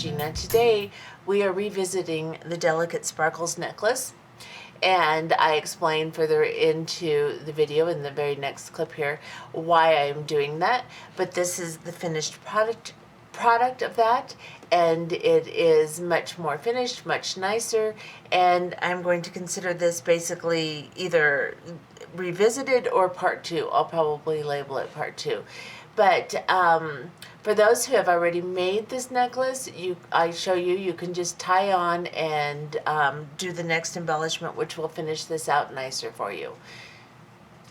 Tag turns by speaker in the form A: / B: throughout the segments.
A: watching. Now today we are revisiting the Delicate Sparkles necklace, and I explain further into the video in the very next clip here why I'm doing that. But this is the finished product of that, and it is much more finished, much nicer, and I'm going to consider this basically either revisited or part 2. I'll probably label it part 2. But for those who have already made this necklace, I show you can just tie on and do the next embellishment, which will finish this out nicer for you.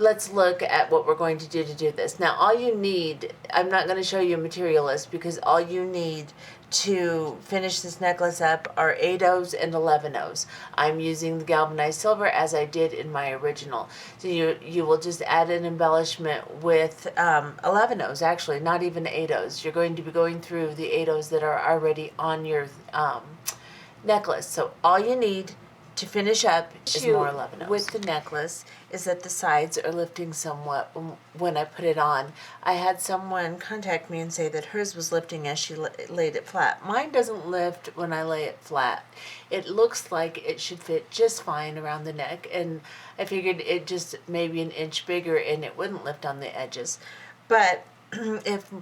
A: Let's look at what we're going to do this. Now, all you need, I'm not going to show you a material list because all you need to finish this necklace up are 8/0s and 11/0s. I'm using the galvanized silver as I did in my original. So you will just add an embellishment with 11/0s, actually, not even 8/0s. You're going to be going through the 8/0s that are already on your necklace. So all you need to finish up is more 11/0s. With the necklace is that the sides are lifting somewhat when I put it on. I had someone contact me and say that hers was lifting as she laid it flat. Mine doesn't lift when I lay it flat. It looks like it should fit just fine around the neck, and I figured it just maybe an inch bigger and it wouldn't lift on the edges. But if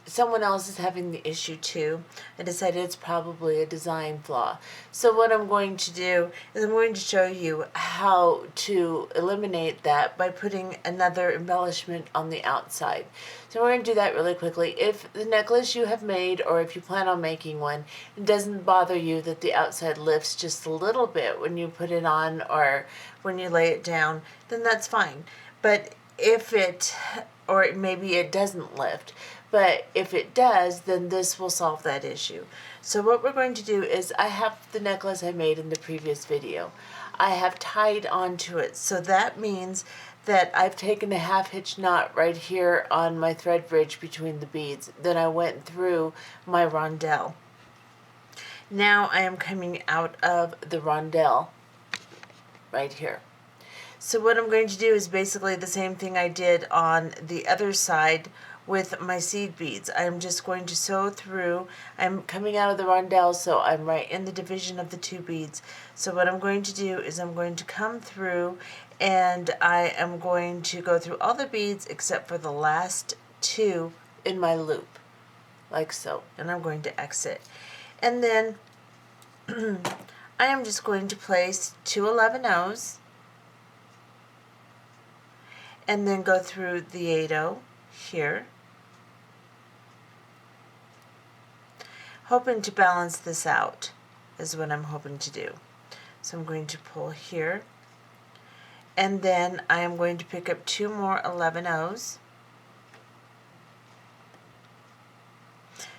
A: someone else is having the issue too, I decided it's probably a design flaw. So what I'm going to do is I'm going to show you how to eliminate that by putting another embellishment on the outside. So we're going to do that really quickly. If the necklace you have made, or if you plan on making one, it doesn't bother you that the outside lifts just a little bit when you put it on or when you lay it down, then that's fine. But if it, or maybe it doesn't lift, but if it does, then this will solve that issue. So what we're going to do is, I have the necklace I made in the previous video. I have tied onto it. So that means that I've taken a 1/2 hitch knot right here on my thread bridge between the beads. Then I went through my rondelle. Now I am coming out of the rondelle right here. So what I'm going to do is basically the same thing I did on the other side with my seed beads. I'm just going to sew through. I'm coming out of the rondelle, so I'm right in the division of the 2 beads. So what I'm going to do is I'm going to come through, and I am going to go through all the beads except for the last 2 in my loop, like so. And I'm going to exit. And then I am just going to place 2 11/0s and then go through the 8/0 here, hoping to balance this out is what I'm hoping to do. So I'm going to pull here, and then I am going to pick up 2 more 11/0s,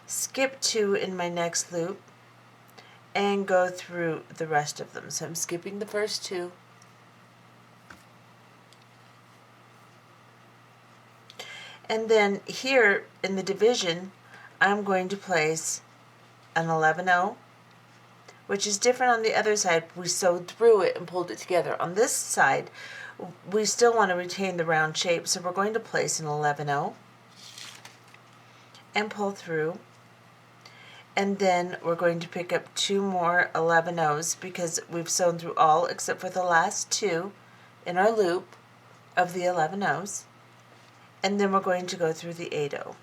A: skip 2 in my next loop, and go through the rest of them. So I'm skipping the first 2, and then here in the division I'm going to place an 11/0, which is different on the other side. We sewed through it and pulled it together. On this side, we still want to retain the round shape, so we're going to place an 11/0 and pull through. And then we're going to pick up 2 more 11/0s because we've sewn through all except for the last 2 in our loop of the 11/0s. And then we're going to go through the 8/0.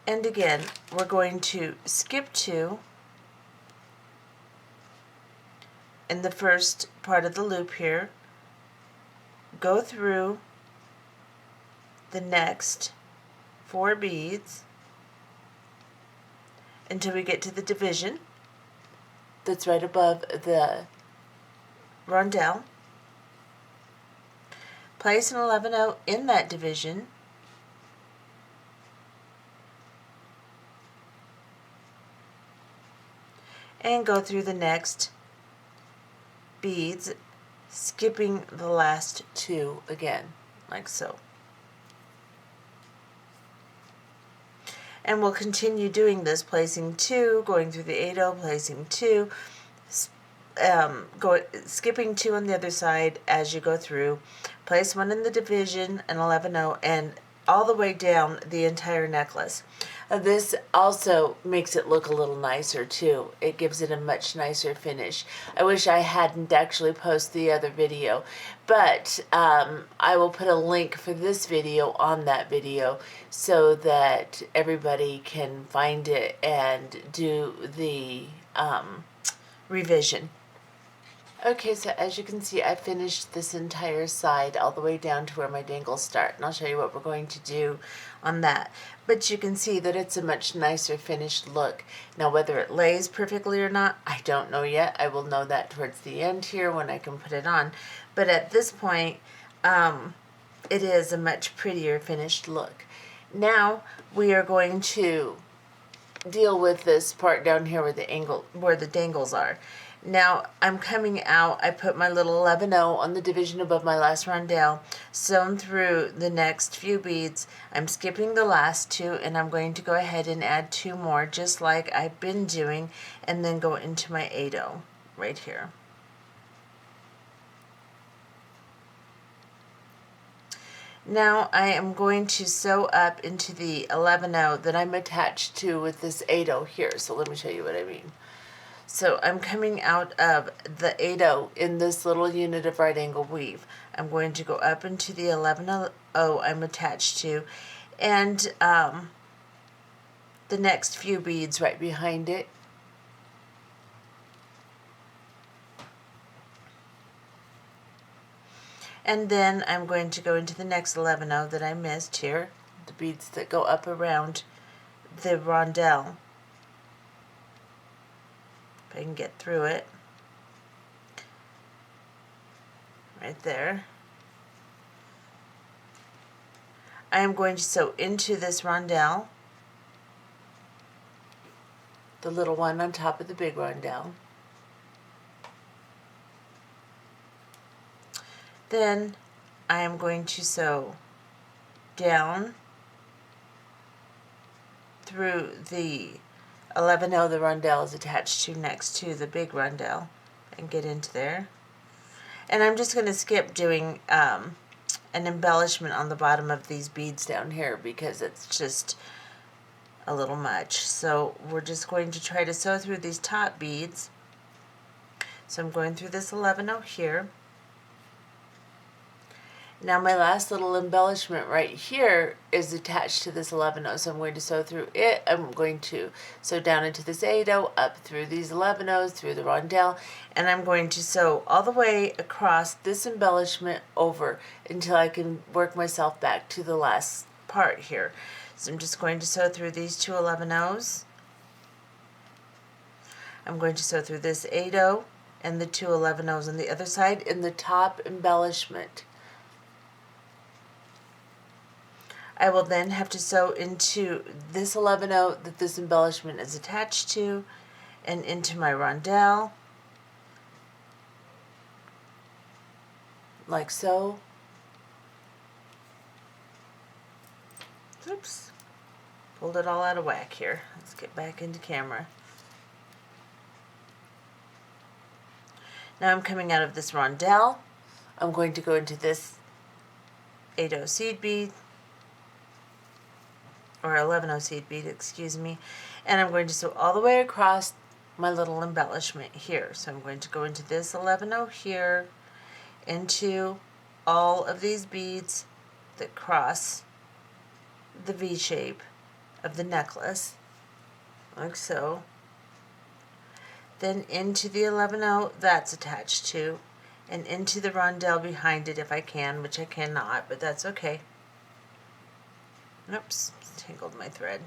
A: And again, we're going to skip 2 in the first part of the loop here, go through the next 4 beads until we get to the division that's right above the rondelle. Place an 11/0 in that division, and go through the next beads, skipping the last 2 again, like so. And we'll continue doing this, placing 2, going through the 8/0, placing 2, skipping 2 on the other side as you go through. Place 1 in the division, an 11/0, and all the way down the entire necklace. This also makes it look a little nicer too. It gives it a much nicer finish. I wish I hadn't actually posted the other video, but I will put a link for this video on that video so that everybody can find it and do the revision. Okay, so as you can see, I finished this entire side all the way down to where my dangles start, and I'll show you what we're going to do on that. But you can see that it's a much nicer finished look. Now, whether it lays perfectly or not, I don't know yet. I will know that towards the end here when I can put it on. But at this point, it is a much prettier finished look. Now, we are going to deal with this part down here where the dangles are. Now I'm coming out, I put my little 11-0 on the division above my last rondelle, sewn through the next few beads. I'm skipping the last two, and I'm going to go ahead and add 2 more just like I've been doing, and then go into my 8-0 right here. Now I am going to sew up into the 11-0 that I'm attached to with this 8-0 here. So let me show you what I mean. So I'm coming out of the 8-0 in this little unit of right angle weave. I'm going to go up into the 11-0 I'm attached to, and the next few beads right behind it. And then I'm going to go into the next 11-0 that I missed here, the beads that go up around the rondelle. If I can get through it. Right there. I am going to sew into this rondelle, the little one on top of the big rondelle. Then I am going to sew down through the 11-0 the rondelle is attached to next to the big rondelle, and get into there. And I'm just going to skip doing an embellishment on the bottom of these beads down here because it's just a little much. So we're just going to try to sew through these top beads. So I'm going through this 11-0 here. Now my last little embellishment right here is attached to this 11-0, so I'm going to sew through it. I'm going to sew down into this 8-0, up through these 11-0s, through the rondelle, and I'm going to sew all the way across this embellishment over until I can work myself back to the last part here. So I'm just going to sew through these 2 11-0s. I'm going to sew through this 8-0 and the 2 11-0s on the other side in the top embellishment. I will then have to sew into this 11-0 that this embellishment is attached to, and into my rondelle, like so. Oops, pulled it all out of whack here. Let's get back into camera. Now I'm coming out of this rondelle. I'm going to go into this 8-0 seed bead, or 11-0 seed bead, excuse me, and I'm going to sew all the way across my little embellishment here. So I'm going to go into this 11-0 here, into all of these beads that cross the V shape of the necklace, like so. Then into the 11-0 that's attached to, and into the rondelle behind it if I can, which I cannot, but that's okay. Oops, tangled my thread.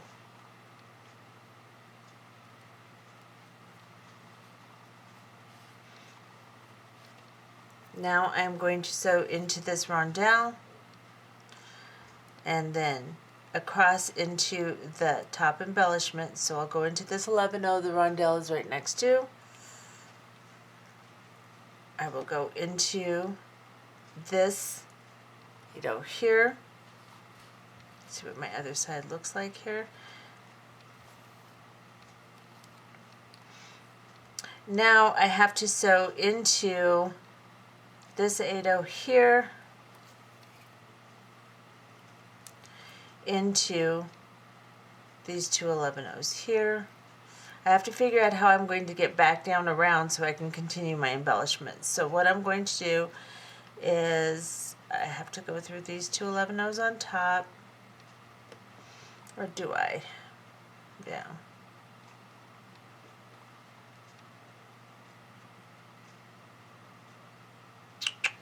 A: Now I'm going to sew into this rondelle and then across into the top embellishment. So I'll go into this 11-0 the rondelle is right next to. I will go into this 8-0 here. See what my other side looks like here. Now I have to sew into this 8-0 here, into these two 11-0s here. I have to figure out how I'm going to get back down around so I can continue my embellishments. So what I'm going to do is I have to go through these two 11-0s on top, or do I? Yeah.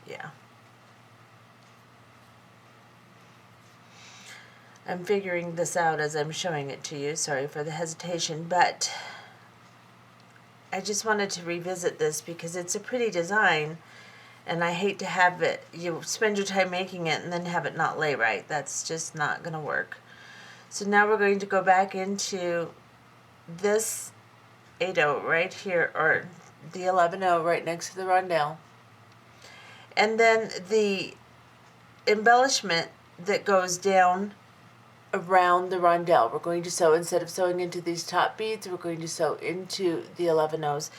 A: Yeah. I'm figuring this out as I'm showing it to you. Sorry for the hesitation, but I just wanted to revisit this because it's a pretty design, and I hate to have it, you spend your time making it and then have it not lay right. That's just not going to work. So now we're going to go back into this 8-0 right here, or the 11-0 right next to the rondelle. And then the embellishment that goes down around the rondelle, we're going to sew, instead of sewing into these top beads, we're going to sew into the 11-0s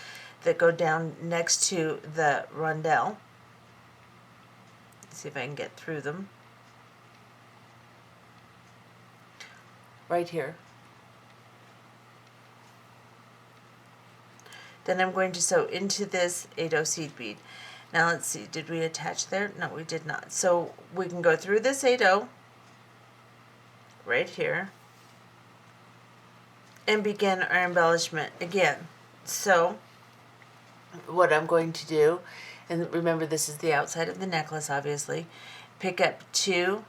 A: that go down next to the rondelle. Let's see if I can get through them. Right here. Then I'm going to sew into this 8-0 seed bead. Now let's see, did we attach there? No, we did not. So we can go through this 8-0 right here and begin our embellishment again. So what I'm going to do, and remember this is the outside of the necklace obviously, pick up two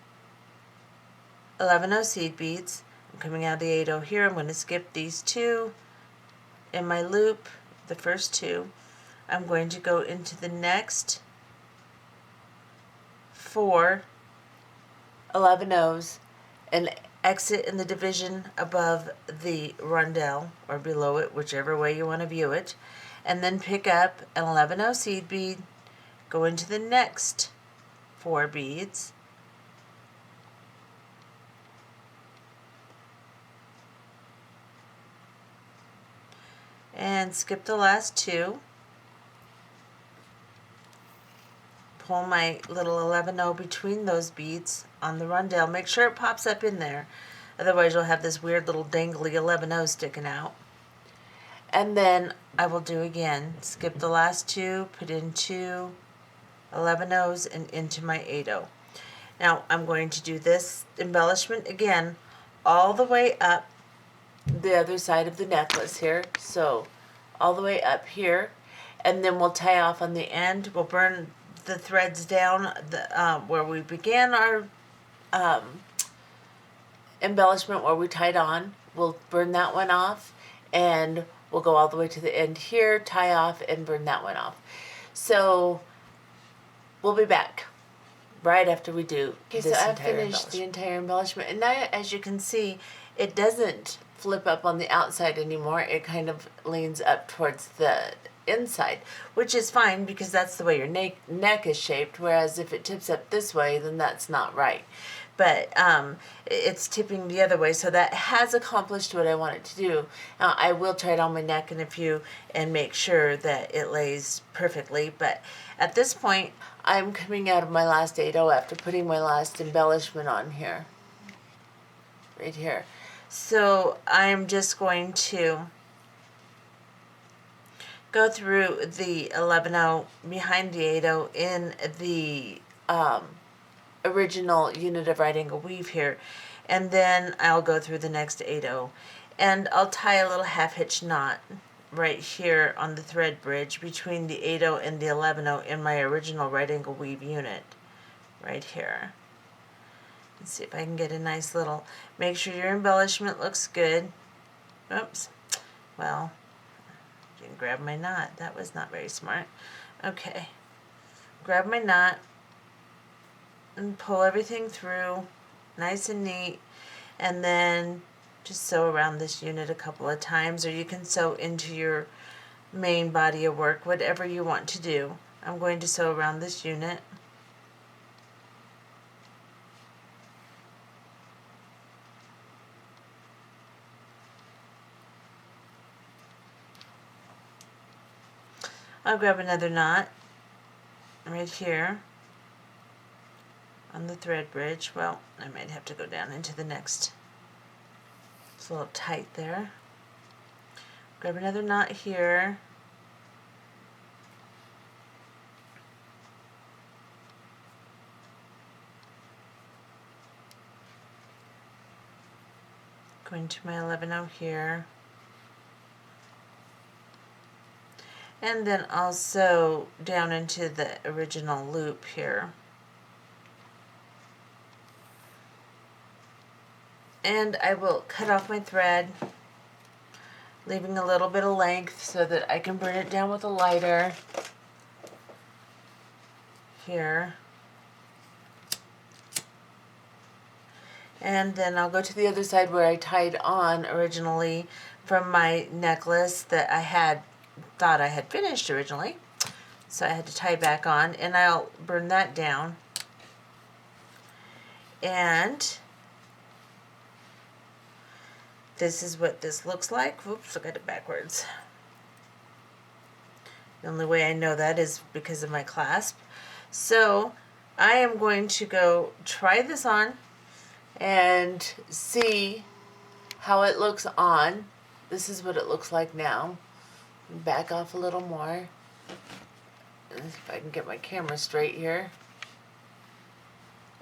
A: 11-0 seed beads. I'm coming out of the 8-0 here. I'm going to skip these two in my loop, the first two. I'm going to go into the next 4 11-0s and exit in the division above the rondelle, or below it, whichever way you want to view it, and then pick up an 11-0 seed bead, go into the next 4 beads, and skip the last 2. Pull my little 11-0 between those beads on the rondelle. Make sure it pops up in there. Otherwise you'll have this weird little dangly 11-0 sticking out. And then I will do again. Skip the last 2, put in 2 11-0s and into my 8-0. Now I'm going to do this embellishment again all the way up the other side of the necklace here. So all the way up here, and then we'll tie off on the end. We'll burn the threads down where we began our embellishment, where we tied on. We'll burn that one off, and we'll go all the way to the end here, tie off, and burn that one off. So we'll be back right after we do this. Okay, so I've finished the entire embellishment, and now as you can see, it doesn't flip up on the outside anymore. It kind of leans up towards the inside, which is fine because that's the way your neck is shaped, whereas if it tips up this way, then that's not right. But it's tipping the other way, so that has accomplished what I want it to do. Now I will try it on my neck in a few and make sure that it lays perfectly, but at this point I'm coming out of my last 8-0 after putting my last embellishment on here, right here. So I'm just going to go through the 11-0 behind the 8-0 in the original unit of right angle weave here, and then I'll go through the next 8-0, and I'll tie a little half hitch knot right here on the thread bridge between the 8-0 and the 11-0 in my original right angle weave unit right here. Let's see if I can get a nice little, make sure your embellishment looks good. Oops, well, didn't grab my knot. That was not very smart. Okay, grab my knot and pull everything through nice and neat, and then just sew around this unit a couple of times, or you can sew into your main body of work, whatever you want to do. I'm going to sew around this unit. I'll grab another knot right here, on the thread bridge. Well, I might have to go down into the next. It's a little tight there. Grab another knot here. Going to my 11-0 here. And then also down into the original loop here. And I will cut off my thread, leaving a little bit of length so that I can burn it down with a lighter here. And then I'll go to the other side where I tied on originally from my necklace that I thought I had finished originally. So I had to tie back on, and I'll burn that down. And this is what this looks like. Oops, I got it backwards. The only way I know that is because of my clasp. So I am going to go try this on and see how it looks on. This is what it looks like now. Back off a little more. If I can get my camera straight here.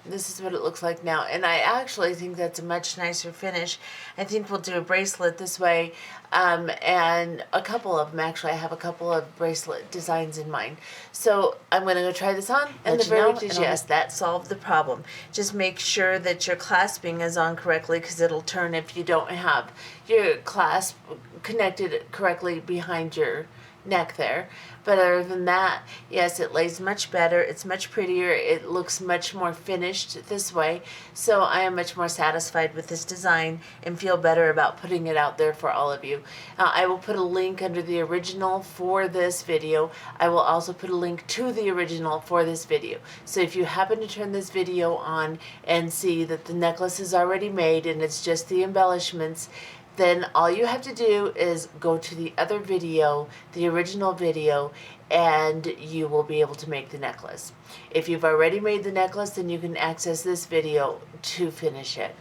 A: This is what it looks like now, and I actually think that's a much nicer finish. I think we'll do a bracelet this way, and a couple of them. Actually, I have a couple of bracelet designs in mind. So I'm going to go try this on, and the verdict is yes, that solved the problem. Just make sure that your clasping is on correctly, because it'll turn if you don't have your clasp connected correctly behind your neck there. But other than that, yes, it lays much better. It's much prettier. It looks much more finished this way. So I am much more satisfied with this design and feel better about putting it out there for all of you. I will put a link under the original for this video. I will also put a link to the original for this video. So if you happen to turn this video on and see that the necklace is already made and it's just the embellishments, then all you have to do is go to the other video, the original video, and you will be able to make the necklace. If you've already made the necklace, then you can access this video to finish it.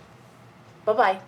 A: Bye-bye.